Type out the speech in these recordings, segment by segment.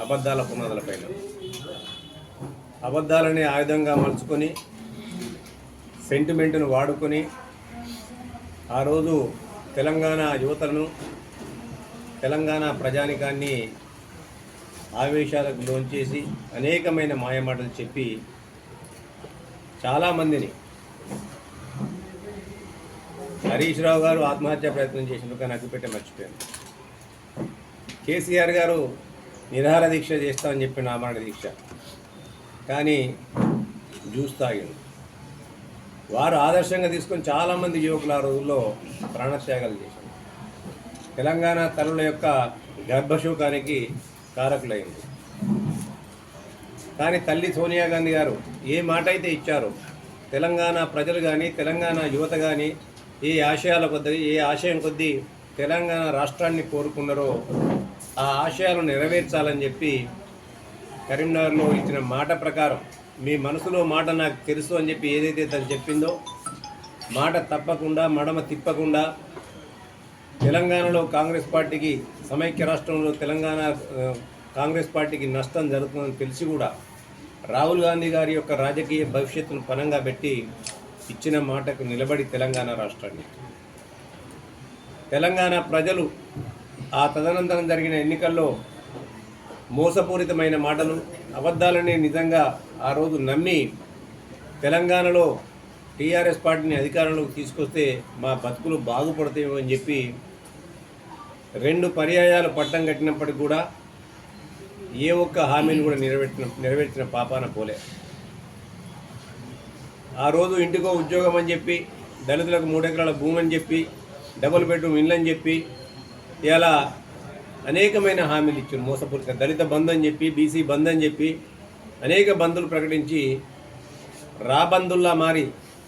అబద్ధాల పునాదులపైన అబద్ధాలని ఆయుధంగా మలుచుకొని సెంటిమెంట్ను వాడుకొని ఆ రోజు తెలంగాణ యువతను తెలంగాణ ప్రజానికాన్ని ఆవేశాలకు లోంచేసి అనేకమైన మాయమాటలు చెప్పి చాలామందిని హరీష్ రావు గారు ఆత్మహత్య ప్రయత్నం చేసినందుకు కానీ అగ్గిపెట్టే మర్చిపోయాను. కేసీఆర్ గారు నిరాహార దీక్ష చేస్తామని చెప్పిన ఆమరణ దీక్ష కానీ జ్యూస్ తాగింది. వారు ఆదర్శంగా తీసుకొని చాలామంది యువకులు ఆ రోజుల్లో ప్రాణత్యాగాలు చేశారు. తెలంగాణ తల్లుల యొక్క గర్భశోకానికి కారకులైంది. కానీ తల్లి సోనియా గాంధీ గారు ఏ మాట అయితే ఇచ్చారో తెలంగాణ ప్రజలు కానీ తెలంగాణ యువత కానీ ఏ ఆశయాల కొద్దీ ఏ ఆశయం కొద్దీ తెలంగాణ రాష్ట్రాన్ని కోరుకున్నారో ఆ ఆశయాలను నెరవేర్చాలని చెప్పి కరీంనగర్లో ఇచ్చిన మాట ప్రకారం మీ మనసులో మాట నాకు తెలుసు అని చెప్పి ఏదైతే తను చెప్పిందో మాట తప్పకుండా మడమ తిప్పకుండా తెలంగాణలో కాంగ్రెస్ పార్టీకి సమైక్య రాష్ట్రంలో తెలంగాణ కాంగ్రెస్ పార్టీకి నష్టం జరుగుతుందని తెలిసి కూడా రాహుల్ గాంధీ గారి యొక్క రాజకీయ భవిష్యత్తును పణంగా పెట్టి ఇచ్చిన మాటకు నిలబడి తెలంగాణ రాష్ట్రాన్ని తెలంగాణ ప్రజలు ఆ తదనంతరం జరిగిన ఎన్నికల్లో మోసపూరితమైన మాటలు అబద్ధాలని నిజంగా ఆ రోజు నమ్మి తెలంగాణలో టీఆర్ఎస్ పార్టీని అధికారంలోకి తీసుకొస్తే మా బతుకులు బాగుపడతాయేమో అని చెప్పి 2 పర్యాయాలు పట్టం కట్టినప్పటికి కూడా ఏ ఒక్క హామీని కూడా నెరవేర్చిన పాపాన పోలే. ఆ రోజు ఇంటికో ఉద్యోగం అని చెప్పి దళితులకు 3 ఎకరాల భూమి అని చెప్పి డబుల్ బెడ్రూమ్ ఇల్లు అని చెప్పి ఇలా అనేకమైన హామీలు ఇచ్చారు. మోసపూరిత దళిత బంధు అని చెప్పి బీసీ బంధు అని చెప్పి అనేక బంధులు ప్రకటించి రాబంధుల్లా మారి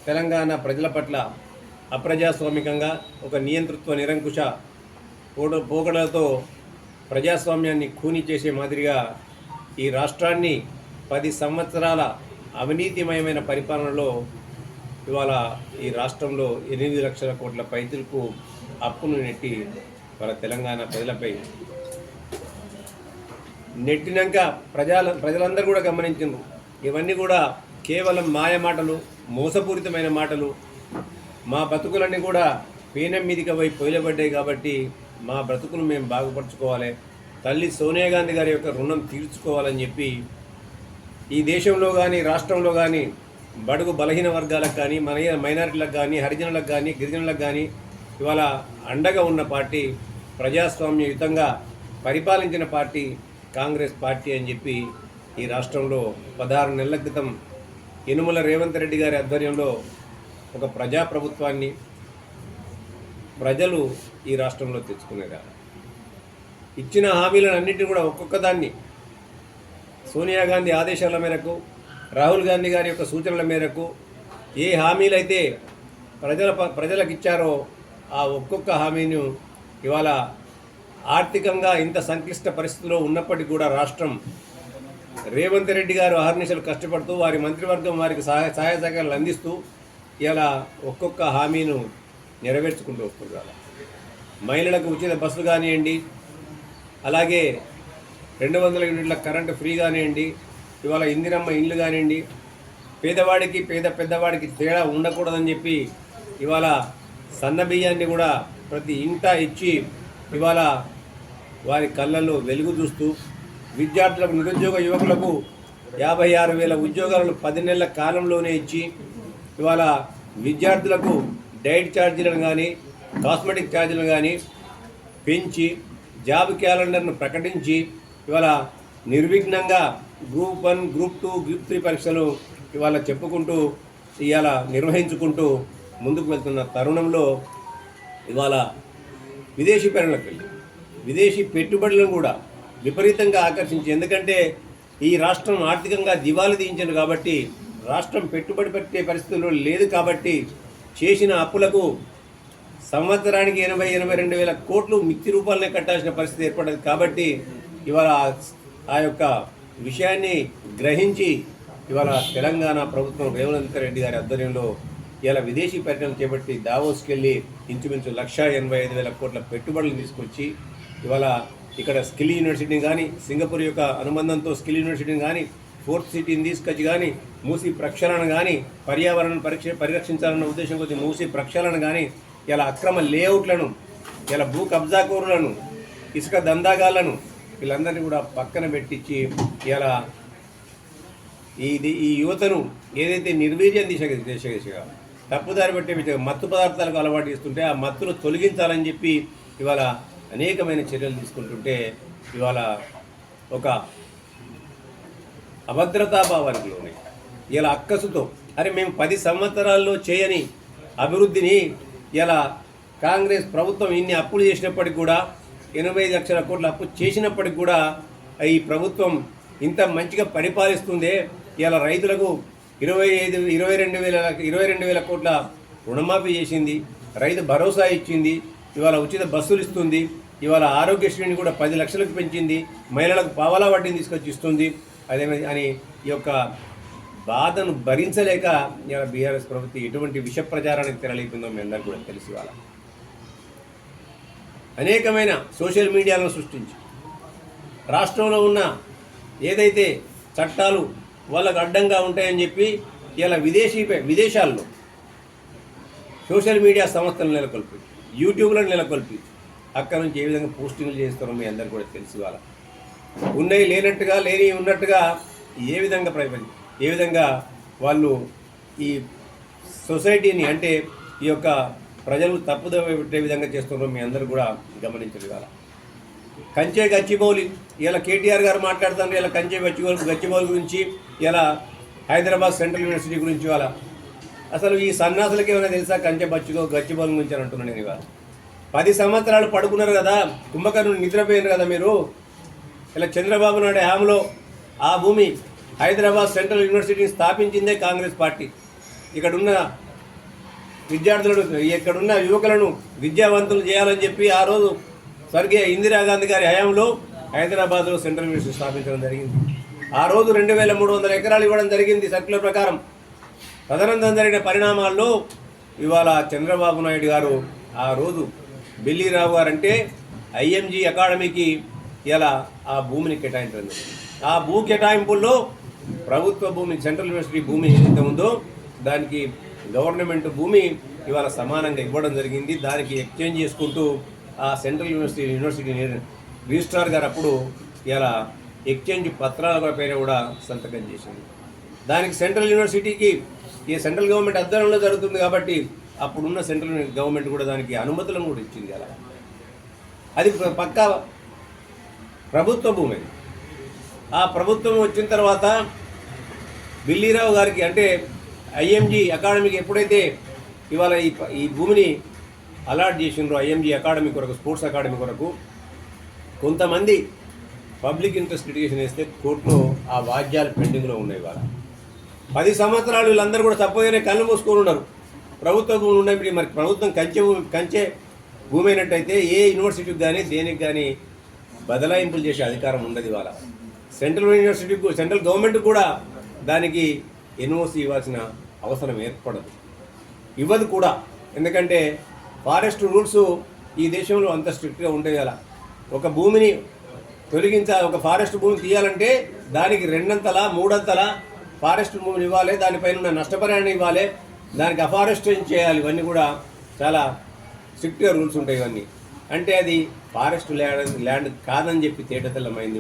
తెలంగాణ ప్రజల పట్ల అప్రజాస్వామికంగా ఒక నియంతృత్వ నిరంకుశ పోకడలతో ప్రజాస్వామ్యాన్ని ఖూనీ చేసే మాదిరిగా ఈ రాష్ట్రాన్ని 10 సంవత్సరాల అవినీతిమయమైన పరిపాలనలో ఇవాళ ఈ రాష్ట్రంలో 8 లక్షల కోట్ల పైతులకు అప్పును నెట్టి వాళ్ళ తెలంగాణ ప్రజలపై నెట్టినాక ప్రజలందరూ కూడా గమనించారు. ఇవన్నీ కూడా కేవలం మాయ మాటలు, మోసపూరితమైన మాటలు. మా బ్రతుకులన్నీ కూడా పీనం మీదికి పోయి పొయ్యబడ్డాయి కాబట్టి మా బ్రతుకులు మేము బాగుపరచుకోవాలి, తల్లి సోనియా గాంధీ గారి యొక్క రుణం తీర్చుకోవాలని చెప్పి ఈ దేశంలో కానీ రాష్ట్రంలో కానీ బడుగు బలహీన వర్గాలకు కానీ మైనారిటీలకు కానీ హరిజనులకు కానీ గిరిజనులకు కానీ ఇవాళ అండగా ఉన్న పార్టీ, ప్రజాస్వామ్యయుతంగా పరిపాలించిన పార్టీ కాంగ్రెస్ పార్టీ అని చెప్పి ఈ రాష్ట్రంలో 16 నెలల క్రితం యనుమల రేవంత్ రెడ్డి గారి ఆధ్వర్యంలో ఒక ప్రజాప్రభుత్వాన్ని ప్రజలు ఈ రాష్ట్రంలో తెచ్చుకునేదా. ఇచ్చిన హామీలను అన్నింటినీ కూడా ఒక్కొక్క దాన్ని సోనియా గాంధీ ఆదేశాల మేరకు రాహుల్ గాంధీ గారి యొక్క సూచనల మేరకు ఏ హామీలైతే ప్రజలకు ఇచ్చారో ఆ ఒక్కొక్క హామీని ఇవాళ ఆర్థికంగా ఇంత సంక్లిష్ట పరిస్థితిలో ఉన్నప్పటికీ కూడా రాష్ట్రం రేవంత్ రెడ్డి గారు అహర్నిశలు కష్టపడుతూ వారి మంత్రివర్గం వారికి సహాయ సహకారాలు అందిస్తూ ఇలా ఒక్కొక్క హామీను నెరవేర్చుకుంటూ వస్తున్నారు. మహిళలకు ఉచిత బస్సు కానివ్వండి, అలాగే 200 యూనిట్ల కరెంటు ఫ్రీ కానివ్వండి, ఇవాళ ఇందిరమ్మ ఇండ్లు కానివ్వండి, పేదవాడికి పెద్దవాడికి తేడా ఉండకూడదని చెప్పి ఇవాళ సన్న బియ్యాన్ని కూడా ప్రతి ఇంట ఇచ్చి ఇవాళ వారి కళ్ళల్లో వెలుగు చూస్తూ విద్యార్థులకు నిరుద్యోగ యువకులకు 56,000 ఉద్యోగాలను 10 నెలల కాలంలోనే ఇచ్చి ఇవాళ విద్యార్థులకు డైట్ ఛార్జీలను కానీ కాస్మెటిక్ ఛార్జీలను కానీ పెంచి జాబ్ క్యాలెండర్ను ప్రకటించి ఇవాళ నిర్విఘ్నంగా గ్రూప్ 1, గ్రూప్ 2, గ్రూప్ 3 పరీక్షలు ఇవాళ చెప్పుకుంటూ ఇవాళ నిర్వహించుకుంటూ ముందుకు వెళ్తున్న తరుణంలో ఇవాళ విదేశీ విదేశీ పెట్టుబడులను కూడా విపరీతంగా ఆకర్షించి, ఎందుకంటే ఈ రాష్ట్రం ఆర్థికంగా దివాళీ తీయించారు కాబట్టి రాష్ట్రం పెట్టుబడి పెట్టే పరిస్థితుల్లో లేదు కాబట్టి చేసిన అప్పులకు సంవత్సరానికి 82 వేల కోట్లు మిత్తి రూపాలనే కట్టాల్సిన పరిస్థితి ఏర్పడదు. కాబట్టి ఇవాళ ఆ యొక్క విషయాన్ని గ్రహించి ఇవాళ తెలంగాణ ప్రభుత్వం రేవంత్ రెడ్డి గారి ఆధ్వర్యంలో ఇలా విదేశీ పర్యటనలు చేపట్టి దావోస్కి వెళ్ళి ఇంచుమించు 1,85,000 కోట్ల పెట్టుబడులు తీసుకొచ్చి ఇవాళ ఇక్కడ స్కిల్ యూనివర్సిటీని కానీ సింగపూర్ యొక్క అనుబంధంతో స్కిల్ యూనివర్సిటీని కానీ ఫోర్త్ సిటీని తీసుకొచ్చి కానీ మూసి ప్రక్షాళన కానీ పర్యావరణం పరిరక్షించాలన్న ఉద్దేశం కొద్ది మూసి ప్రక్షాళన కానీ ఇలా అక్రమ లేఅవుట్లను ఇలా భూ కబ్జాకోరులను ఇసుక దందాగాళ్లను వీళ్ళందరినీ కూడా పక్కన పెట్టించి ఇలా ఈ యువతను ఏదైతే నిర్వీర్యం దిశగా తప్పుదారి పట్టే మత్తు పదార్థాలకు అలవాటు చేస్తుంటే ఆ మత్తును తొలగించాలని చెప్పి ఇవాళ అనేకమైన చర్యలు తీసుకుంటుంటే ఇవాళ ఒక అభద్రతాభావానికి లోనే ఇలా అక్కసుతో అరే మేము 10 సంవత్సరాల్లో చేయని అభివృద్ధిని ఇలా కాంగ్రెస్ ప్రభుత్వం ఇన్ని అప్పులు చేసినప్పటికి కూడా 85 లక్షల కోట్ల అప్పు చేసినప్పటికి కూడా ఈ ప్రభుత్వం ఇంత మంచిగా పరిపాలిస్తుందే ఇలా రైతులకు 22 వేల కోట్ల రుణమాఫీ చేసింది, రైతు భరోసా ఇచ్చింది, ఇవాళ ఉచిత బస్సులు ఇస్తుంది, ఇవాళ ఆరోగ్యశ్రీని కూడా 10 లక్షలకు పెంచింది, మహిళలకు పావలా వడ్డీని తీసుకొచ్చి ఇస్తుంది. అదే అని ఈ యొక్క బాధను భరించలేక ఇలా బీఆర్ఎస్ ప్రభుత్వం ఎటువంటి విష ప్రచారానికి తెరలేపిందో మీ అందరికీ కూడా తెలిసి వాళ్ళ అనేకమైన సోషల్ మీడియాలను సృష్టించి రాష్ట్రంలో ఉన్న ఏదైతే చట్టాలు వాళ్ళకు అడ్డంగా ఉంటాయని చెప్పి ఇలా విదేశాల్లో సోషల్ మీడియా సంస్థలను నెలకొల్పి యూట్యూబ్లను నెలకొల్పి అక్కడ నుంచి ఏ విధంగా పోస్టింగ్లు చేస్తారో మీ అందరికీ కూడా తెలిసి వాళ్ళ ఉన్నాయి లేనట్టుగా లేని ఉన్నట్టుగా ఏ విధంగా వాళ్ళు ఈ సొసైటీని అంటే ఈ యొక్క ప్రజలు తప్పుదోవ పెట్టే విధంగా చేస్తున్నారో మీ అందరూ కూడా గమనించదు కదా. కంచె గచ్చిబౌలి ఇలా కేటీఆర్ గారు మాట్లాడుతున్నారు, ఇలా కంచె గచ్చిబౌలి గురించి, ఇలా హైదరాబాద్ సెంట్రల్ యూనివర్సిటీ గురించి. వాళ్ళ అసలు ఈ సన్నాసులకి ఏమైనా తెలుసా కంచె గచ్చిబౌలి గురించి అని అంటున్నాను నేను. ఇవాళ 10 సంవత్సరాలు పడుకున్నారు కదా, కుంభకర్ణులు నిద్రపోయినారు కదా మీరు. ఇలా చంద్రబాబు నాయుడు హయాంలో ఆ భూమి హైదరాబాద్ సెంట్రల్ యూనివర్సిటీని స్థాపించిందే కాంగ్రెస్ పార్టీ. ఇక్కడున్న విద్యార్థులను ఇక్కడున్న యువకులను విద్యావంతులు చేయాలని చెప్పి ఆ రోజు స్వర్గీయ ఇందిరాగాంధీ గారి హయాంలో హైదరాబాద్లో సెంట్రల్ యూనివర్సిటీ స్థాపించడం జరిగింది. ఆ రోజు 2300 ఎకరాలు ఇవ్వడం జరిగింది సర్క్యులర్ ప్రకారం. తదనంతరం జరిగిన పరిణామాల్లో ఇవాళ చంద్రబాబు నాయుడు గారు ఆ రోజు బిల్లీరావు గారు అంటే ఐఎంజీ అకాడమీకి ఇలా ఆ భూమిని కేటాయించడం. ఆ భూ కేటాయింపుల్లో ప్రభుత్వ భూమి సెంట్రల్ యూనివర్సిటీ భూమి ఏదైతే ఉందో దానికి గవర్నమెంట్ భూమి ఇవాళ సమానంగా ఇవ్వడం జరిగింది. దానికి ఎక్స్చేంజ్ చేసుకుంటూ ఆ సెంట్రల్ యూనివర్సిటీ రిజిస్ట్రార్ గారు అప్పుడు ఇలా ఎక్స్చేంజ్ పత్రాల పైన కూడా సంతకం చేసింది. దానికి సెంట్రల్ యూనివర్సిటీకి ఈ సెంట్రల్ గవర్నమెంట్ ఆధ్వర్యంలో జరుగుతుంది కాబట్టి అప్పుడున్న సెంట్రల్ గవర్నమెంట్ కూడా దానికి అనుమతులను కూడా ఇచ్చింది. అలా అది పక్కా ప్రభుత్వ భూమి. ఆ ప్రభుత్వం వచ్చిన తర్వాత బిల్లీరావు గారికి అంటే ఐఎంజీ అకాడమీకి ఎప్పుడైతే ఇవాళ ఈ భూమిని అలాట్ చేసినారో ఐఎంజీ అకాడమీ కొరకు, స్పోర్ట్స్ అకాడమీ కొరకు, కొంతమంది పబ్లిక్ ఇంట్రెస్ట్ లిటిగేషన్ వేస్తే కోర్టులో ఆ వాద్యాలు పెండింగ్లో ఉన్నాయి. ఇవాళ 10 సంవత్సరాలు వీళ్ళందరూ కూడా తప్పగానే కళ్ళు మూసుకొని ఉన్నారు. ప్రభుత్వ భూములు ఉన్నాయి. మరి ప్రభుత్వం కంచె భూమి అయినట్టయితే ఏ యూనివర్సిటీకి కానీ దేనికి కానీ బదలాయింపులు చేసే అధికారం ఉండదు. ఇవాళ సెంట్రల్ గవర్నమెంట్ కూడా దానికి ఎన్ఓసి ఇవ్వాల్సిన అవసరం ఏర్పడదు, ఇవ్వదు కూడా. ఎందుకంటే ఫారెస్ట్ రూల్స్ ఈ దేశంలో అంత స్ట్రిక్ట్గా ఉంటాయి. కదా ఒక భూమిని ఒక ఫారెస్ట్ భూమిని తీయాలంటే దానికి 2 అంతలా 3 అంతలా ఫారెస్ట్ భూమిని ఇవ్వాలి, దానిపైన ఉన్న నష్టపరిహారాన్ని ఇవ్వాలి, దానికి అఫారెస్టేషన్ చేయాలి. ఇవన్నీ కూడా చాలా స్ట్రిక్ట్గా రూల్స్ ఉంటాయి. ఇవన్నీ అంటే అది ఫారెస్ట్ ల్యాండ్ కాదని చెప్పి తేటతెల్లమైంది.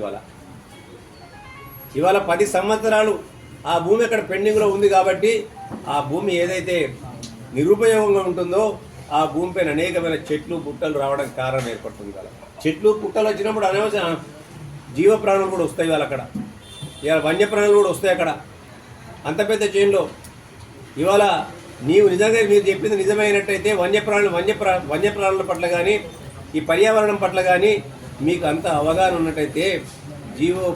ఇవాళ 10 సంవత్సరాలు ఆ భూమి అక్కడ పెండింగ్లో ఉంది కాబట్టి ఆ భూమి ఏదైతే నిరుపయోగంగా ఉంటుందో ఆ భూమిపైన అనేకమైన చెట్లు పుట్టలు రావడానికి కారణం ఏర్పడుతుంది. ఇవాళ చెట్లు పుట్టలు వచ్చినప్పుడు అనవసర జీవ ప్రాణులు కూడా వస్తాయి. ఇవాళ అక్కడ ఇవాళ వన్యప్రాణులు కూడా వస్తాయి. అక్కడ అంత పెద్ద చైన్లో ఇవాళ నిజంగా మీరు చెప్పింది నిజమైనట్టయితే వన్యప్రాణుల పట్ల కానీ ఈ పర్యావరణం పట్ల కానీ మీకు అంత అవగాహన ఉన్నట్టయితే జీవో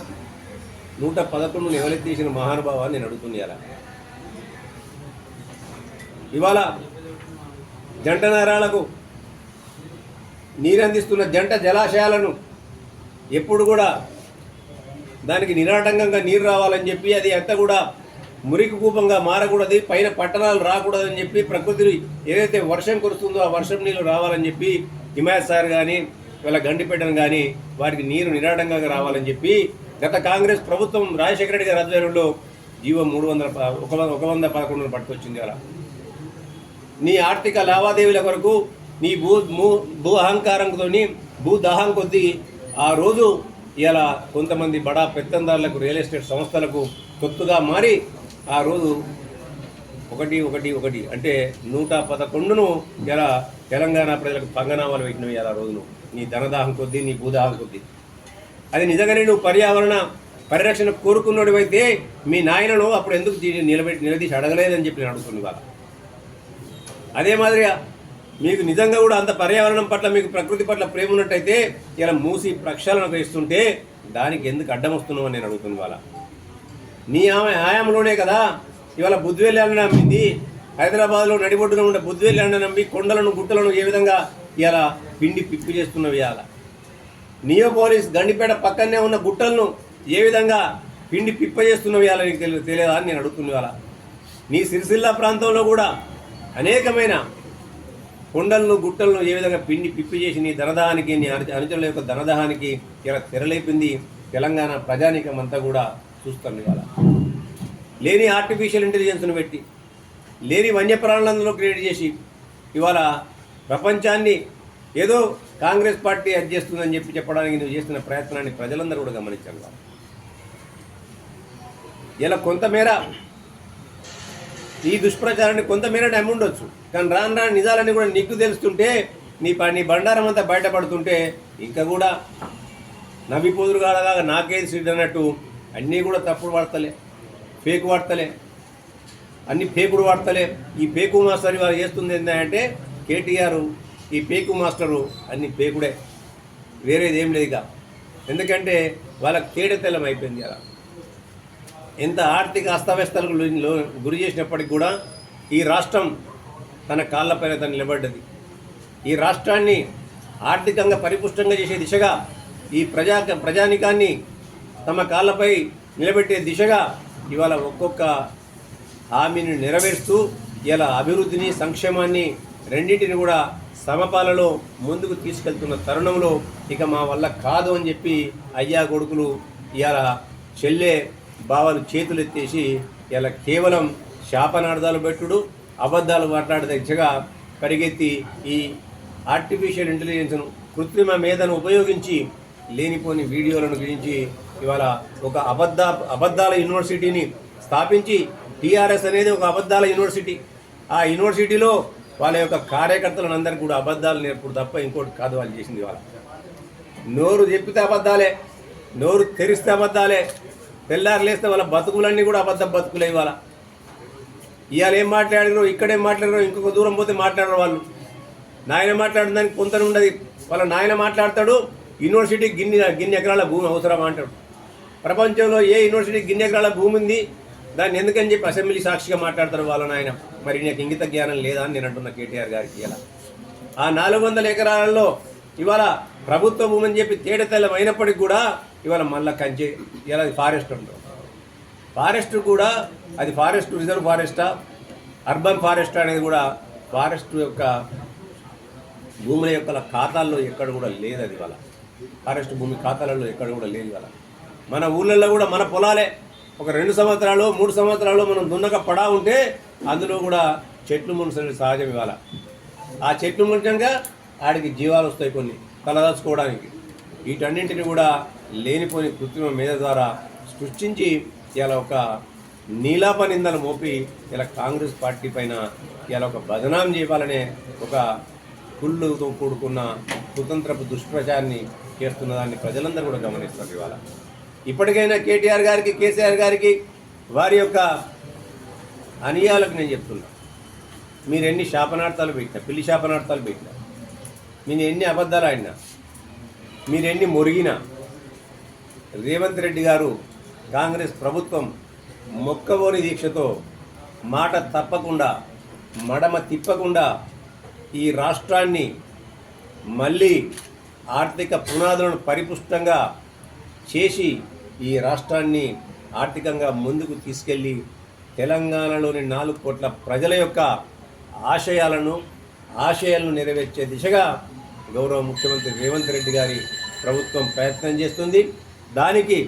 111 ఎవరైతే తీసిన మహానుభావాన్ని నేను అడుగుతున్నాను. ఇవాళ జంట నగరాలకు నీరందిస్తున్న జంట జలాశయాలను ఎప్పుడు కూడా దానికి నిరాటంకంగా నీరు రావాలని చెప్పి అది అంతా కూడా మురికి కూపంగా మారకూడదు, పైన పట్టణాలు రాకూడదని చెప్పి ప్రకృతి ఏదైతే వర్షం కురుస్తుందో ఆ వర్షం నీళ్ళు రావాలని చెప్పి హిమాయత్ సార్ కానీ ఇవాళ గండిపేటను కానీ వారికి నీరు నిరాడంగా రావాలని చెప్పి గత కాంగ్రెస్ ప్రభుత్వం రాజశేఖర రెడ్డి గారి ఆధ్వర్యంలో జీవో 111 పట్టుకొచ్చింది. అలా నీ ఆర్థిక లావాదేవీల కొరకు నీ భూ అహంకారంతో భూ దాహం కొద్దీ ఆ రోజు ఇలా కొంతమంది బడా పెత్తందారులకు రియల్ ఎస్టేట్ సంస్థలకు కొత్తగా మారి ఆ రోజు 111 అంటే 111ను ఇలా తెలంగాణ ప్రజలకు పంగనామాలు పెట్టినవి ఇలా రోజును నీ ధనదాహం కొద్దీ నీ భూదాహం కొద్దీ. అది నిజంగానే నువ్వు పర్యావరణ పరిరక్షణ కోరుకున్నోడివైతే మీ నాయనను అప్పుడు ఎందుకు నిలదీసి అడగలేదని చెప్పి నేను అడుగుతుంది వాళ్ళ. అదే మాదిరిగా మీకు నిజంగా కూడా అంత పర్యావరణం పట్ల మీకు ప్రకృతి పట్ల ప్రేమ ఉన్నట్టయితే ఇలా మూసి ప్రక్షాళన వేస్తుంటే దానికి ఎందుకు అడ్డం వస్తున్నావు అని నేను అడుగుతుంది వాళ్ళ. నీ ఆయామంలోనే కదా ఇవాళ బుద్ధివెల్లి అన్న నమ్మింది. హైదరాబాద్లో నడిబొడ్డున ఉండే బుద్ధివెల్లి అన్న నమ్మి కొండలను గుట్టలను ఏ విధంగా ఇలా పిండి పిప్పి చేస్తున్నవి. ఇవాళ నియోపోలిస్ గండిపేట పక్కనే ఉన్న గుట్టలను ఏ విధంగా పిండి పిప్ప చేస్తున్నవి ఇవాళ నీకు తెలియదా అని నేను అడుగుతున్న ఇవాళ. నీ సిరిసిల్ల ప్రాంతంలో కూడా అనేకమైన కొండలను గుట్టలను ఏ విధంగా పిండి పిప్పి చేసి నీ ధనదాహానికి నీ అనుచరుల యొక్క ధనదాహానికి ఇలా తెరలేపింది తెలంగాణ ప్రజానీకం అంతా కూడా చూస్తుంది. ఇవాళ లేని ఆర్టిఫిషియల్ ఇంటెలిజెన్స్ను పెట్టి లేని వన్యప్రాణులందరూ క్రియేట్ చేసి ఇవాళ ప్రపంచాన్ని ఏదో కాంగ్రెస్ పార్టీ అది చేస్తుందని చెప్పడానికి నువ్వు చేస్తున్న ప్రయత్నాన్ని ప్రజలందరూ కూడా గమనించాలి. ఇలా కొంతమేర ఈ దుష్ప్రచారాన్ని కొంతమేర నమ్మి ఉండొచ్చు, కానీ రాను రాని నిజాలన్నీ కూడా నీకు తెలుస్తుంటే నీ బండారం అంతా బయటపడుతుంటే ఇంకా కూడా నవ్విపోదురు కాడగా నాకేది సీట్ అన్నట్టు అన్నీ కూడా తప్పుడు వార్తలే, ఫేక్ వార్తలే, అన్ని ఫేకుడు వార్తలే. ఈ పేకు మాస్టర్ ఇవాళ చేస్తుంది ఏంటంటే కేటీఆర్ ఈ పేకు మాస్టరు అన్ని పేకుడే, వేరేది ఏం లేదు. ఇక ఎందుకంటే వాళ్ళకి తేడతెల్లం అయిపోయింది. అలా ఎంత ఆర్థిక అస్తవ్యస్తలకు గురి చేసినప్పటికి కూడా ఈ రాష్ట్రం తన కాళ్ళపైన తను నిలబడ్డది. ఈ రాష్ట్రాన్ని ఆర్థికంగా పరిపుష్టంగా చేసే దిశగా ఈ ప్రజానికాన్ని తమ కాళ్ళపై నిలబెట్టే దిశగా ఇవాళ ఒక్కొక్క హామీని నెరవేరుస్తూ ఇలా అభివృద్ధిని సంక్షేమాన్ని రెండింటిని కూడా సమపాలలో ముందుకు తీసుకెళ్తున్న తరుణంలో ఇక మా వల్ల కాదు అని చెప్పి అయ్యా కొడుకులు ఇలా చెల్లె బావలు చేతులు ఎత్తేసి ఇలా కేవలం శాపనార్థాలు పెట్టుడు అబద్ధాలు మాట్లాడే దిశగా పరిగెత్తి ఈ ఆర్టిఫిషియల్ ఇంటెలిజెన్స్ను కృత్రిమ మేధను ఉపయోగించి లేనిపోని వీడియోలను గురించి ఇవాళ ఒక అబద్ధాల యూనివర్సిటీని స్థాపించి టీఆర్ఎస్ అనేది ఒక అబద్ధాల యూనివర్సిటీ. ఆ యూనివర్సిటీలో వాళ్ళ యొక్క కార్యకర్తలను అందరికీ కూడా అబద్ధాలు నేర్పుడు తప్ప ఇంకోటి కాదు వాళ్ళు చేసింది. వాళ్ళ నోరు చెప్పితే అబద్ధాలే, నోరు తెరిస్తే అబద్ధాలే, తెల్లారు లేస్తే వాళ్ళ బతుకులన్నీ కూడా అబద్ధ బతుకులే. ఇవాళ ఏం మాట్లాడినో ఇక్కడేం మాట్లాడినో ఇంకొక దూరం పోతే మాట్లాడరు వాళ్ళు. నాయన మాట్లాడిన దానికి పొంతన ఉండదు. వాళ్ళ నాయన మాట్లాడతాడు యూనివర్సిటీకి గిన్ని ఎకరాల భూమి అవసరం అంటాడు. ప్రపంచంలో ఏ యూనివర్సిటీకి గిన్ని ఎకరాల భూమి ఉంది దాన్ని ఎందుకని చెప్పి అసెంబ్లీ సాక్షిగా మాట్లాడతారు వాళ్ళ నాయన. మరి నాకు ఇంగిత జ్ఞానం లేదా అని నేను అంటున్నా కేటీఆర్ గారికి. ఇలా ఆ 400 ఎకరాలలో ఇవాళ ప్రభుత్వ భూమి అని చెప్పి తేడతెల్లం అయినప్పటికి కూడా ఇవాళ మళ్ళా కంచె ఇలా ఫారెస్ట్ ఉంటుంది. ఫారెస్ట్ కూడా అది ఫారెస్ట్ రిజర్వ్ ఫారెస్టా అర్బన్ ఫారెస్ట్ అనేది కూడా ఫారెస్ట్ యొక్క భూముల యొక్క ఖాతాల్లో ఎక్కడ కూడా లేదు. అది వాళ్ళ ఫారెస్ట్ భూమి ఖాతాలలో ఎక్కడ కూడా లేదు. వాళ్ళ మన ఊళ్ళల్లో కూడా మన పొలాలే ఒక 2 సంవత్సరాలు 3 సంవత్సరాలు మనం దున్నక పడా ఉంటే అందులో కూడా చెట్లు మునసలు సహజం. ఇవాళ ఆ చెట్లు మునకంగా ఆడికి జీవాలు వస్తాయి కొన్ని తలదాచుకోవడానికి. వీటన్నింటిని కూడా లేనిపోని కృత్రిమ మేధ ద్వారా సృష్టించి ఇలా ఒక నీలాప నిందలు మోపి ఇలా కాంగ్రెస్ పార్టీ పైన ఇలా ఒక బదనాం చేయాలనే ఒక కుళ్ళుతో కూడుకున్న కుతంత్రపు దుష్ప్రచారాన్ని చేస్తున్న దాన్ని ప్రజలందరూ కూడా గమనిస్తారు. ఇవాళ ఇప్పటికైనా కేటీఆర్ గారికి కేసీఆర్ గారికి వారి యొక్క అనియాలకు నేను చెప్తున్నా, మీరు ఎన్ని శాపనార్థాలు పెట్టినా, పిల్లి శాపనార్థాలు పెట్టినా, మీరు ఎన్ని అబద్ధాలు ఆడినా, మీరు ఎన్ని మొరిగినా, రేవంత్ రెడ్డి గారు కాంగ్రెస్ ప్రభుత్వం మొక్కబోని దీక్షతో మాట తప్పకుండా మడమ తిప్పకుండా ఈ రాష్ట్రాన్ని మళ్ళీ ఆర్థిక పునాదులను పరిపుష్టంగా చేసి ఈ రాష్ట్రాన్ని ఆర్థికంగా ముందుకు తీసుకెళ్ళి తెలంగాణలోని 4 కోట్ల ప్రజల యొక్క ఆశయాలను నెరవేర్చే దిశగా గౌరవ ముఖ్యమంత్రి రేవంత్ రెడ్డి గారి ప్రభుత్వం ప్రయత్నం చేస్తుంది. దానికి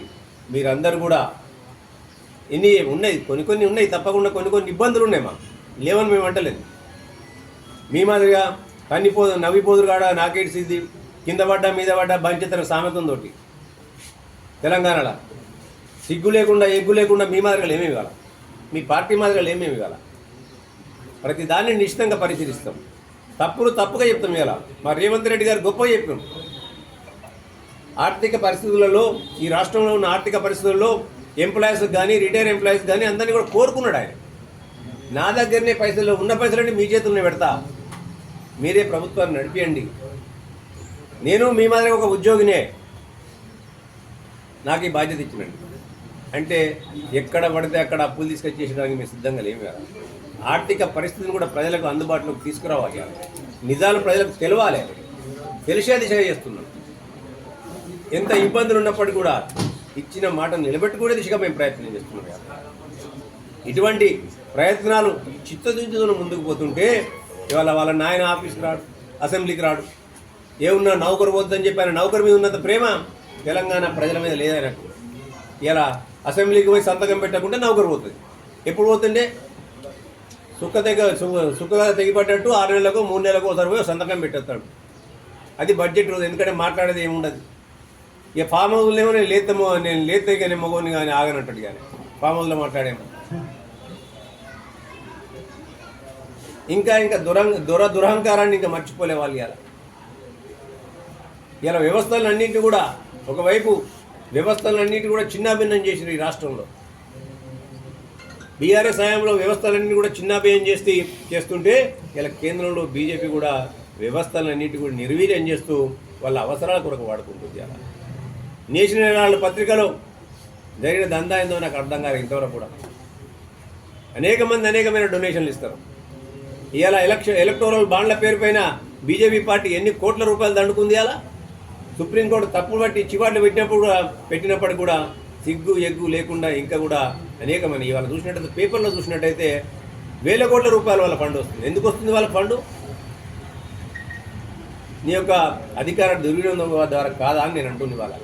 మీరందరూ కూడా ఎన్ని ఉన్నాయి, కొన్ని ఉన్నాయి, తప్పకుండా కొన్ని ఇబ్బందులు ఉన్నాయి. మా లేవని మేము అంటలేదు. మీ మాదిరిగా నవ్విపోదురు కాడ నాకేడ్సిద్ది, కింద పడ్డా మీద పడ్డా బంచితన సామెతంతో తెలంగాణలో సిగ్గు లేకుండా ఎగ్గు లేకుండా మీ మాదిరిగా ఏమేమి కాల, మీ పార్టీ మాదిరిగా ఏమేమి కాల, ప్రతి దాన్ని నిశ్చితంగా పరిశీలిస్తాం. తప్పుగా చెప్తాం. ఇలా మా రేవంత్ రెడ్డి గారు గొప్ప చెప్పాం. ఆర్థిక పరిస్థితులలో, ఈ రాష్ట్రంలో ఉన్న ఆర్థిక పరిస్థితుల్లో ఎంప్లాయీస్ కానీ రిటైర్ ఎంప్లాయీస్ కానీ అందరినీ కూడా కోరుకున్నాడు ఆయన. నా దగ్గరనే పైసలు ఉన్న పైసలన్నీ మీ చేతుల్లోనే పెడతా, మీరే ప్రభుత్వాన్ని నడిపియండి, నేను మీ మాదిరి ఒక ఉద్యోగినే, నాకు ఈ బాధ్యత ఇచ్చినండి అంటే ఎక్కడ పడితే అక్కడ అప్పులు తీసుకొచ్చేసడానికి మేము సిద్ధంగా లేము కదా. ఆర్థిక పరిస్థితిని కూడా ప్రజలకు అందుబాటులోకి తీసుకురావాలి. నిజాలు ప్రజలకు తెలవాలి, తెలిసే దిశగా చేస్తున్నాం. ఎంత ఇబ్బందులు ఉన్నప్పటికీ కూడా ఇచ్చిన మాటను నిలబెట్టుకునే దిశగా మేము ప్రయత్నం చేస్తున్నాం. ఇటువంటి ప్రయత్నాలు చిత్తశుద్ధితో ముందుకు పోతుంటే ఇవాళ వాళ్ళ నాయన ఆఫీస్కి రాడు, అసెంబ్లీకి రాడు, ఏమున్నా నౌకరు వద్దని చెప్పి ఆయన నౌకరు మీద ఉన్నంత ప్రేమ తెలంగాణ ప్రజల మీద లేదనకు. ఇలా అసెంబ్లీకి పోయి సంతకం పెట్టకుండా నౌకరు పోతుంది. ఎప్పుడు పోతుండే సుక్కగా తెగిపడ్డట్టు 6 నెలలకు 3 నెలలకు ఒకసారి పోయి సంతకం పెట్టేస్తాడు. అది బడ్జెట్ రోజు, ఎందుకంటే మాట్లాడేది ఏముండదు. ఇక ఫామ్ హౌస్లో ఏమో నేను లేతే కానీ మగోని కానీ ఆగనంటాడు. కానీ ఫామ్ హౌస్లో మాట్లాడేమో ఇంకా దురహంకారాన్ని ఇంకా మర్చిపోలే వాళ్ళు. ఇలా వ్యవస్థలన్నింటినీ కూడా ఒకవైపు వ్యవస్థలన్నింటినీ కూడా చిన్నాభిన్నం చేసిరు ఈ రాష్ట్రంలో. బీఆర్ఎస్ హయాంలో వ్యవస్థలన్నీ కూడా చిన్నాభిన్నం చేస్తుంటే ఇలా కేంద్రంలో బీజేపీ కూడా వ్యవస్థలన్నింటి కూడా నిర్వీర్యం చేస్తూ వాళ్ళ అవసరాల కొరకు వాడుకుంటుంది. అలా నేషనల్ హెరాల్డ్ పత్రికలో జరిగిన దందా ఏందో నాకు అర్థం కాదు ఇంతవరకు కూడా. అనేకమైన డొనేషన్లు ఇస్తారు. ఇవాళ ఎలక్టోరల్ బాండ్ల పేరు పైన బీజేపీ పార్టీ ఎన్ని కోట్ల రూపాయలు దండుకుంది. అలా సుప్రీంకోర్టు తప్పులు బట్టి చివాట్లు పెట్టినప్పుడు కూడా సిగ్గు ఎగ్గు లేకుండా ఇంకా కూడా అనేకమైన ఇవాళ చూసినట్టయితే పేపర్లో చూసినట్టయితే వేల కోట్ల రూపాయలు వాళ్ళ ఫండ్ వస్తుంది. ఎందుకు వస్తుంది వాళ్ళ ఫండు? నీ యొక్క అధికార దుర్వినియోగం ద్వారా కాదా అని నేను అంటుంది. వాళ్ళ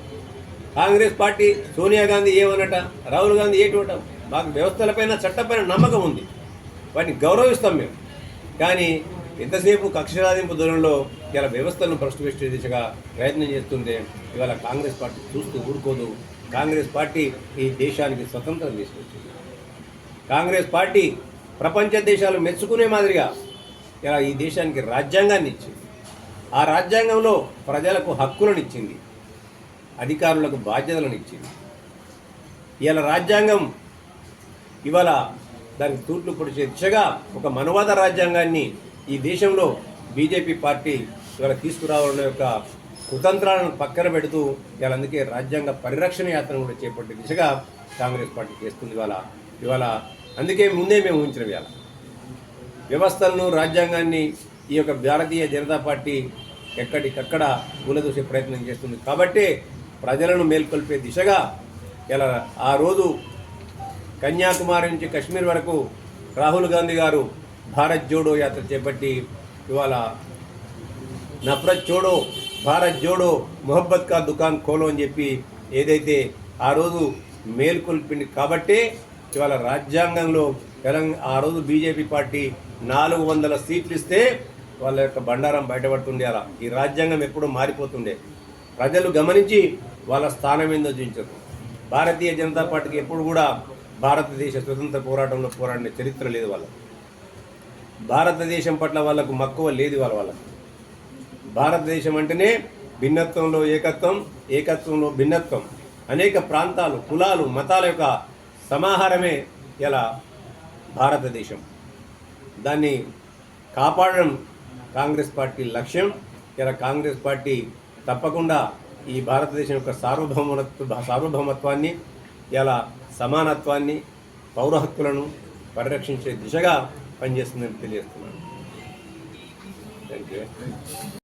కాంగ్రెస్ పార్టీ సోనియా గాంధీ ఏమనట, రాహుల్ గాంధీ ఏటోట, మాకు వ్యవస్థలపైన చట్టపైన నమ్మకం ఉంది, వాటిని గౌరవిస్తాం మేము. కానీ ఎంతసేపు కక్ష సాధింపు దూరంలో ఇలా వ్యవస్థలను భ్రష్టు దిశగా ప్రయత్నం చేస్తుంటే ఇవాళ కాంగ్రెస్ పార్టీ చూస్తూ ఊరుకోదు. కాంగ్రెస్ పార్టీ ఈ దేశానికి స్వతంత్రం తీసుకొచ్చింది. కాంగ్రెస్ పార్టీ ప్రపంచ దేశాలు మెచ్చుకునే మాదిరిగా ఇలా ఈ దేశానికి రాజ్యాంగాన్ని ఇచ్చింది. ఆ రాజ్యాంగంలో ప్రజలకు హక్కులను ఇచ్చింది, అధికారులకు బాధ్యతలను ఇచ్చింది. ఇవాళ రాజ్యాంగం ఇవాళ దానికి తూట్లు పొడిచే దిశగా ఒక మనువాద రాజ్యాంగాన్ని ఈ దేశంలో బీజేపీ పార్టీ ఇవాళ తీసుకురావడం యొక్క కుతంత్రాలను పక్కన పెడుతూ ఇవాళ అందుకే రాజ్యాంగ పరిరక్షణ యాత్రను కూడా చేపట్టే దిశగా కాంగ్రెస్ పార్టీ చేస్తుంది. ఇవాళ అందుకే ముందే మేము ఊహించిన ఇవాళ వ్యవస్థలను రాజ్యాంగాన్ని ఈ యొక్క భారతీయ జనతా పార్టీ ఎక్కడికక్కడ కూలదూసే ప్రయత్నం చేస్తుంది. కాబట్టి ప్రజలను మేల్కొల్పే దిశగా ఇలా ఆ రోజు కన్యాకుమారి నుంచి కశ్మీర్ వరకు రాహుల్ గాంధీ గారు భారత్ జోడో యాత్ర చేపట్టి ఇవాళ నఫరత్ చోడో భారత్ జోడో మొహబ్బత్ కా దుకాన్ ఖోలో అని చెప్పి ఏదైతే ఆ రోజు మేల్కొల్పింది. కాబట్టే ఇవాళ రాజ్యాంగంలో ఆ రోజు బీజేపీ పార్టీ 400 సీట్లు ఇస్తే వాళ్ళ యొక్క బండారం బయటపడుతుండే. అలా ఈ రాజ్యాంగం ఎప్పుడూ మారిపోతుండే. ప్రజలు గమనించి వాళ్ళ స్థానం ఏందో చూపించారు. భారతీయ జనతా పార్టీకి ఎప్పుడు కూడా భారతదేశ స్వతంత్ర పోరాటంలో పోరాడిన చరిత్ర లేదు. వాళ్ళకు భారతదేశం పట్ల వాళ్ళకు మక్కువ లేదు. వాళ్ళకు భారతదేశం అంటేనే భిన్నత్వంలో ఏకత్వం, ఏకత్వంలో భిన్నత్వం, అనేక ప్రాంతాలు, కులాలు, మతాల యొక్క సమాహారమే ఇలా భారతదేశం. దాన్ని కాపాడడం కాంగ్రెస్ పార్టీ లక్ష్యం. ఇలా కాంగ్రెస్ పార్టీ తప్పకుండా ఈ భారతదేశం యొక్క సార్వభౌమత్వాన్ని, ఇలా సమానత్వాన్ని, పౌర హక్కులను పరిరక్షించే దిశగా పనిచేస్తుందని తెలియజేస్తున్నాను. Thank you.